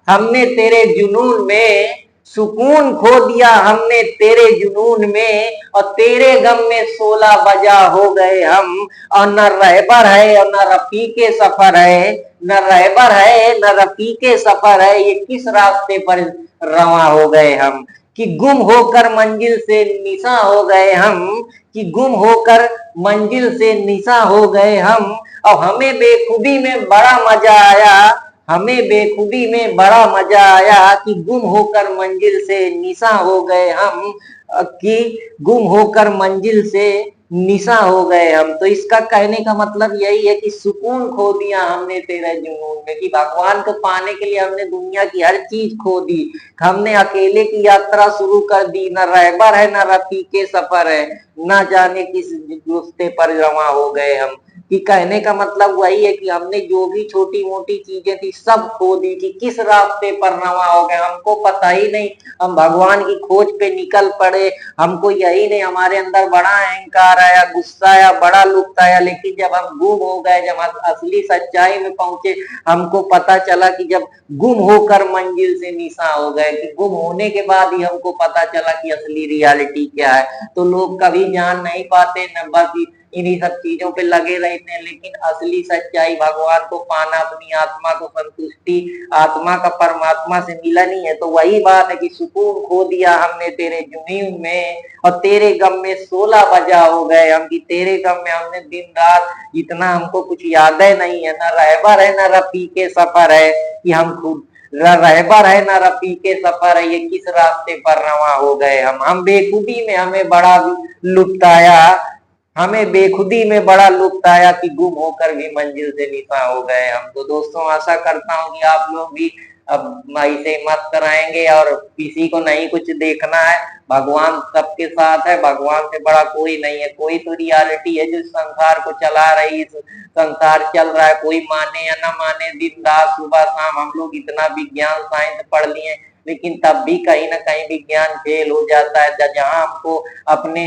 हमने तेरे जुनून में, सुकून खो दिया हमने तेरे जुनून में, और तेरे गम में 16 बजा हो गए हम। और न रहबर है और न रफीके सफर है, न रहबर है न रफीके सफर है, ये किस रास्ते पर रवां हो गए हम। कि गुम होकर मंजिल से निशा हो गए हम, कि गुम होकर मंजिल से निशा हो गए हम। और हमें बेखुदी में बड़ा मजा आया, हमें बेखुदी में बड़ा मजा आया, कि गुम होकर मंजिल से निशा हो गए हम, कि गुम होकर मंजिल से निशा हो गए हम। तो इसका कहने का मतलब यही है कि सुकून खो दिया हमने तेरे जुनून में, कि भगवान को पाने के लिए हमने दुनिया की हर चीज खो दी। हमने अकेले की यात्रा शुरू कर दी, न रहबर है न रफीके सफर है, न जाने किस रास्ते पर रवां हो गए हम। कि कहने का मतलब वही है कि हमने जो भी छोटी मोटी चीजें थी सब खो दी थी, किस रास्ते पर रवा हो गए हमको पता ही नहीं। हम भगवान की खोज पे निकल पड़े, हमको यही नहीं, हमारे अंदर बड़ा अहंकार आया, गुस्सा आया, बड़ा लुत्फ आया, लेकिन जब हम गुम हो गए, जब हम असली सच्चाई में पहुंचे, हमको पता चला कि जब गुम होकर मंजिल से निशा हो गए, कि गुम होने के बाद ही हमको पता चला कि असली रियलिटी क्या है। तो लोग कभी जान नहीं पाते, न बस इन्हीं सब चीजों पे लगे रहते हैं, लेकिन असली सच्चाई भगवान को पाना, अपनी आत्मा को संतुष्टि, आत्मा का परमात्मा से मिलन ही है। तो वही बात है कि सुकून खो दिया हमने तेरे जुनून में, और तेरे गम में 16 बजा हो गए हम, कि तेरे गम में हमने दिन रात इतना, हमको कुछ यादें नहीं है, ना रहबर है ना रफीके सफर है, कि हम खुद रहबर है ना रफीके सफर है, ये किस रास्ते पर रवा हो गए हम बेखुदी में हमें बड़ा लुत्फ आया, हमें बेखुदी में बड़ा लुत्फ आया कि गुम होकर भी मंजिल से निशा हो गए हम। तो दोस्तों आशा करता हूँ कि आप लोग भी अब ऐसे मत कराएंगे, और किसी को नहीं कुछ देखना है, भगवान सबके साथ है, भगवान से बड़ा कोई नहीं है। कोई तो रियलिटी है जो संसार को चला रही, संसार चल रहा है, कोई माने या ना माने, दिन रात सुबह शाम हम लोग इतना विज्ञान साइंस पढ़ लिए, लेकिन तब भी कहीं ना कहीं विज्ञान फेल हो जाता है। जहां हमको अपने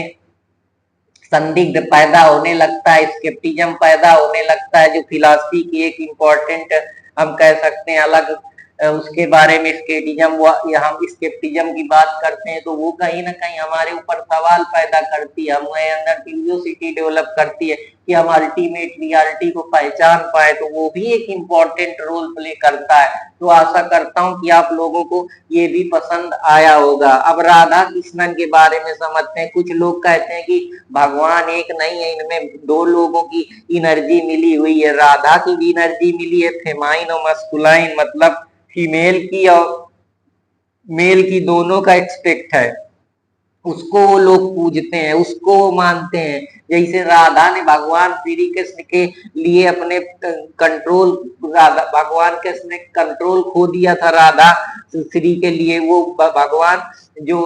संदिग्ध पैदा होने लगता है, स्केप्टिज्म पैदा होने लगता है, जो फिलॉसफी की एक इम्पोर्टेंट हम कह सकते हैं अलग, उसके बारे में स्केप्टिज्म, या हम स्केप्टिज्म की बात करते हैं, तो वो कहीं ना कहीं हमारे ऊपर सवाल पैदा करती है, हमारे अंदर क्यूरियोसिटी डेवलप करती है कि हम अल्टीमेट रियलिटी को पहचान पाए। तो वो भी एक इम्पोर्टेंट रोल प्ले करता है। तो आशा करता हूँ कि आप लोगों को ये भी पसंद आया होगा। अब राधा कृष्णन के बारे में समझते हैं। कुछ लोग कहते हैं कि भगवान एक नहीं है, इनमें दो लोगों की एनर्जी मिली हुई है, राधा की भी एनर्जी मिली है, फेमाइन और मस्कुलाइन, मतलब फीमेल की और मेल की दोनों का एक्सपेक्ट है, उसको वो लोग पूजते हैं, उसको वो मानते हैं। जैसे राधा ने भगवान श्री कृष्ण के लिए अपने कंट्रोल, राधा भगवान कृष्ण ने कंट्रोल खो दिया था राधा श्री के लिए। वो भगवान जो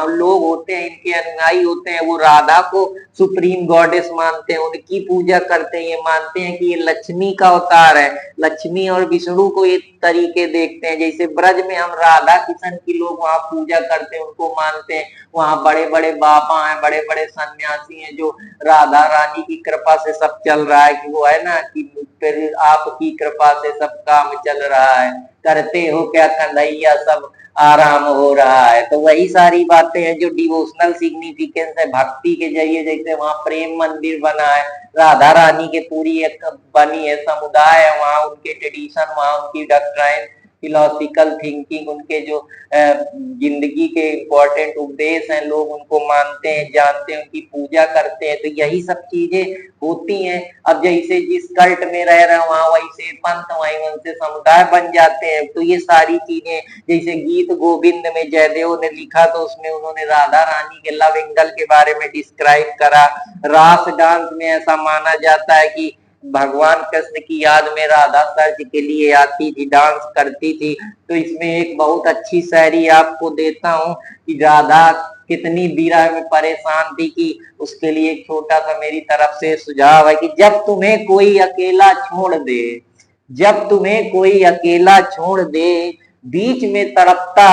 लोग होते हैं, इनके अनुयायी होते हैं, वो राधा को सुप्रीम गॉडेस मानते हैं, उनकी पूजा करते हैं, ये मानते हैं कि ये लक्ष्मी का अवतार है। लक्ष्मी और विष्णु को ये तरीके देखते हैं। जैसे ब्रज में हम राधा कृष्ण की लोग वहां पूजा करते हैं, उनको मानते हैं, वहां बड़े बड़े बाबा हैं, बड़े बड़े सन्यासी हैं, जो राधा रानी की कृपा से सब चल रहा है, कि वो है ना कि फिर आपकी कृपा से सब काम चल रहा है, करते हो क्या कन्हैया सब आराम हो रहा है। तो वही सारी बातें हैं जो डिवोशनल सिग्निफिकेंस है भक्ति के जरिए। जैसे वहां प्रेम मंदिर बना है, राधा रानी के पूरी एक बनी है, समुदाय है वहां, उनके ट्रेडिशन, वहां उनकी डॉक्ट्राइन, फिलोसफिकल थिंकिंग, उनके जो जिंदगी के इम्पोर्टेंट उपदेश हैं, लोग उनको मानते हैं, जानते हैं, उनकी पूजा करते हैं। तो यही सब चीजें होती हैं। अब जैसे जिस कल्ट में रह रहे हैं वहां वैसे पंथ, वहीं उनसे समुदाय बन जाते हैं। तो ये सारी चीजें, जैसे गीत गोविंद में जयदेव ने लिखा, तो उसमें उन्होंने राधा रानी के लव एंगल के बारे में डिस्क्राइब करा। रास डांस में ऐसा माना जाता है कि भगवान कृष्ण की याद में राधा सर्च के लिए आती थी, डांस करती थी। तो इसमें एक बहुत अच्छी शायरी आपको देता हूँ कि राधा कितनी विरह में परेशान थी, कि उसके लिए एक छोटा सा मेरी तरफ से सुझाव है कि जब तुम्हें कोई अकेला छोड़ दे, जब तुम्हें कोई अकेला छोड़ दे, बीच में तड़पता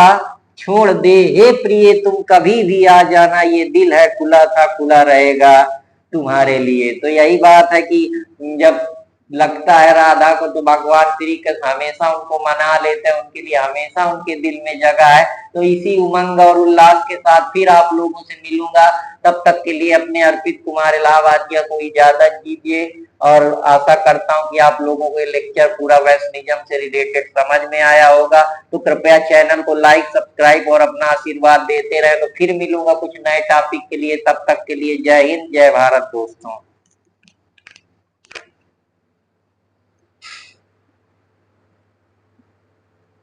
छोड़ दे, हे प्रिय तुम कभी भी आ जाना, ये दिल है खुला था खुला रहेगा तुम्हारे लिए। तो यही बात है कि जब लगता है राधा को, तो भगवान श्री कृष्ण हमेशा उनको मना लेते हैं, उनके लिए हमेशा उनके दिल में जगह है। तो इसी उमंग और उल्लास के साथ फिर आप लोगों से मिलूंगा। तब तक के लिए अपने अर्पित कुमार इलाहाबादिया को इजाजत दीजिए, और आशा करता हूं कि आप लोगों को ये लेक्चर पूरा वैष्णिज्म से रिलेटेड समझ में आया होगा। तो कृपया चैनल को लाइक, सब्सक्राइब और अपना आशीर्वाद देते रहे। तो फिर मिलूंगा कुछ नए टॉपिक के लिए, तब तक के लिए जय हिंद, जय भारत दोस्तों।